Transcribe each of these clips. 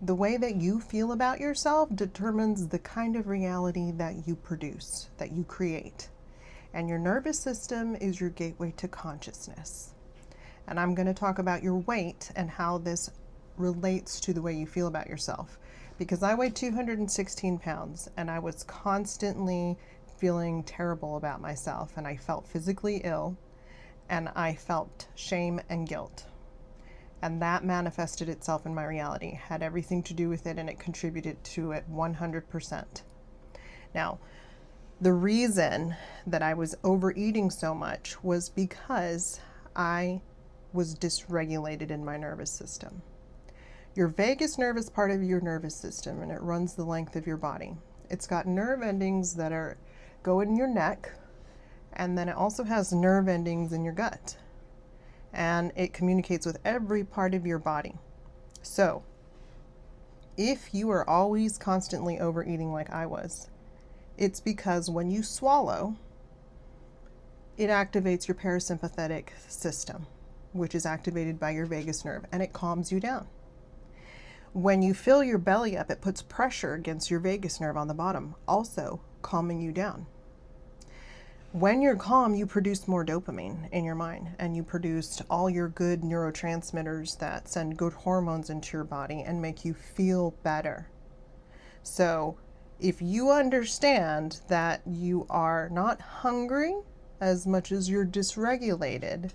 The way that you feel about yourself determines the kind of reality that you produce, that you create. And your nervous system is your gateway to consciousness. And I'm going to talk about your weight and how this relates to the way you feel about yourself. Because I weighed 216 pounds and I was constantly feeling terrible about myself, and I felt physically ill, and I felt shame and guilt. And that manifested itself in my reality, had everything to do with it, and it contributed to it 100%. Now, the reason that I was overeating so much was because I was dysregulated in my nervous system. Your vagus nerve is part of your nervous system, and it runs the length of your body. It's got nerve endings that go in your neck, and then it also has nerve endings in your gut. And it communicates with every part of your body. So, if you are always constantly overeating like I was, it's because when you swallow, it activates your parasympathetic system, which is activated by your vagus nerve, and it calms you down. When you fill your belly up, it puts pressure against your vagus nerve on the bottom, also calming you down. When you're calm, you produce more dopamine in your mind, and you produce all your good neurotransmitters that send good hormones into your body and make you feel better. So if you understand that you are not hungry as much as you're dysregulated,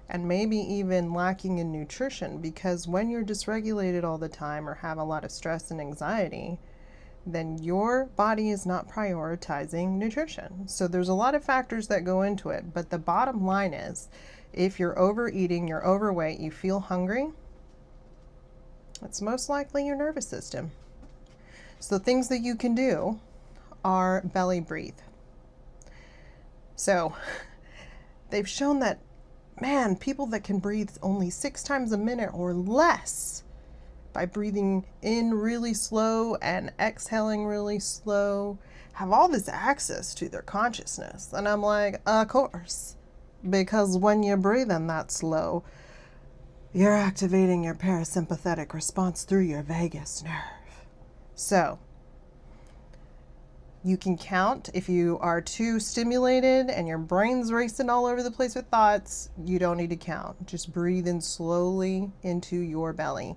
and maybe even lacking in nutrition, because when you're dysregulated all the time or have a lot of stress and anxiety, then your body is not prioritizing nutrition. So there's a lot of factors that go into it, but the bottom line is, if you're overeating, you're overweight, you feel hungry, it's most likely your nervous system. So things that you can do are belly breathe. So they've shown that, man, people that can breathe only 6 times a minute or less, by breathing in really slow and exhaling really slow, have all this access to their consciousness. And I'm like, of course, because when you're breathing that slow, you're activating your parasympathetic response through your vagus nerve. So you can count. If you are too stimulated and your brain's racing all over the place with thoughts, you don't need to count. Just breathe in slowly into your belly.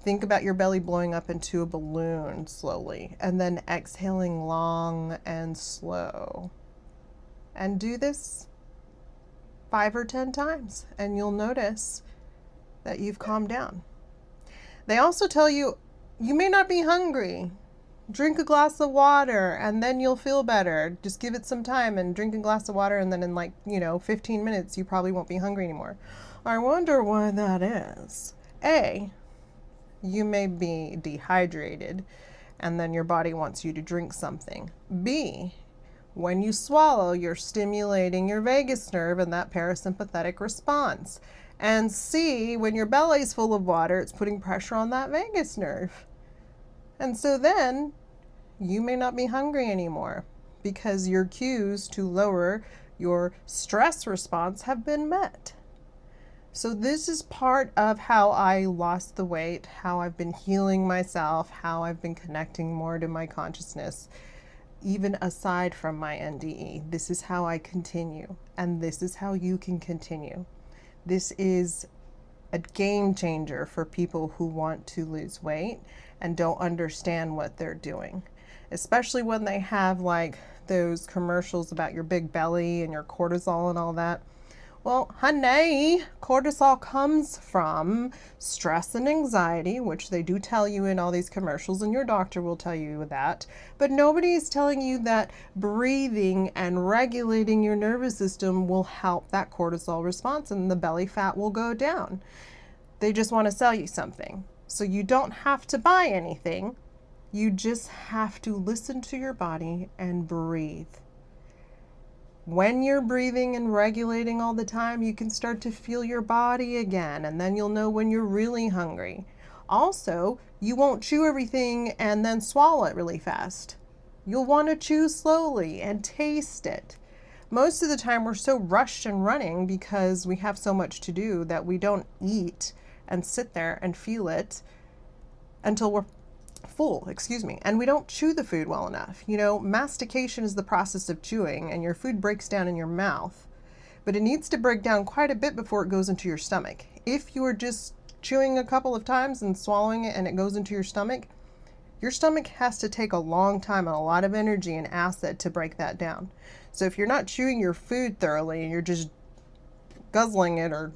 Think about your belly blowing up into a balloon slowly, and then exhaling long and slow. And do this 5 or 10 times, and you'll notice that you've calmed down. They also tell you, you may not be hungry. Drink a glass of water, and then you'll feel better. Just give it some time and drink a glass of water, and then in 15 minutes, you probably won't be hungry anymore. I wonder why that is. A, you may be dehydrated, and then your body wants you to drink something. B, when you swallow, you're stimulating your vagus nerve and that parasympathetic response. And C, when your belly's full of water, it's putting pressure on that vagus nerve. And so then you may not be hungry anymore because your cues to lower your stress response have been met. So this is part of how I lost the weight, how I've been healing myself, how I've been connecting more to my consciousness, even aside from my NDE. This is how I continue, and this is how you can continue. This is a game changer for people who want to lose weight and don't understand what they're doing, especially when they have like those commercials about your big belly and your cortisol and all that. Well, honey, cortisol comes from stress and anxiety, which they do tell you in all these commercials, and your doctor will tell you that. But nobody is telling you that breathing and regulating your nervous system will help that cortisol response and the belly fat will go down. They just want to sell you something. So you don't have to buy anything. You just have to listen to your body and breathe. When you're breathing and regulating all the time, you can start to feel your body again, and then you'll know when you're really hungry. Also, you won't chew everything and then swallow it really fast. You'll want to chew slowly and taste it. Most of the time we're so rushed and running because we have so much to do that we don't eat and sit there and feel it until we're full, and we don't chew the food well enough. You know, mastication is the process of chewing, and your food breaks down in your mouth, but it needs to break down quite a bit before it goes into your stomach. If you are just chewing a couple of times and swallowing it and it goes into your stomach has to take a long time and a lot of energy and acid to break that down. So if you're not chewing your food thoroughly and you're just guzzling it or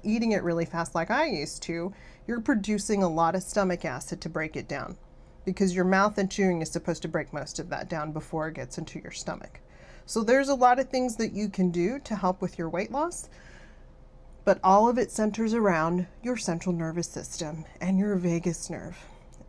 eating it really fast like I used to, you're producing a lot of stomach acid to break it down, because your mouth and chewing is supposed to break most of that down before it gets into your stomach. So there's a lot of things that you can do to help with your weight loss, but all of it centers around your central nervous system and your vagus nerve.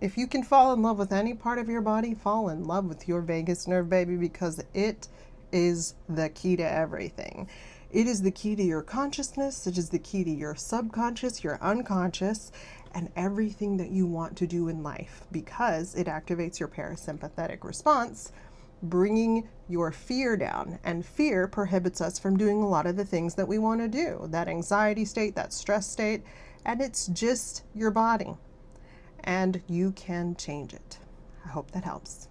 If you can fall in love with any part of your body, fall in love with your vagus nerve, baby, because it is the key to everything. It is the key to your consciousness. It is the key to your subconscious, your unconscious, and everything that you want to do in life, because it activates your parasympathetic response, bringing your fear down. And fear prohibits us from doing a lot of the things that we want to do, that anxiety state, that stress state, and it's just your body. And you can change it. I hope that helps.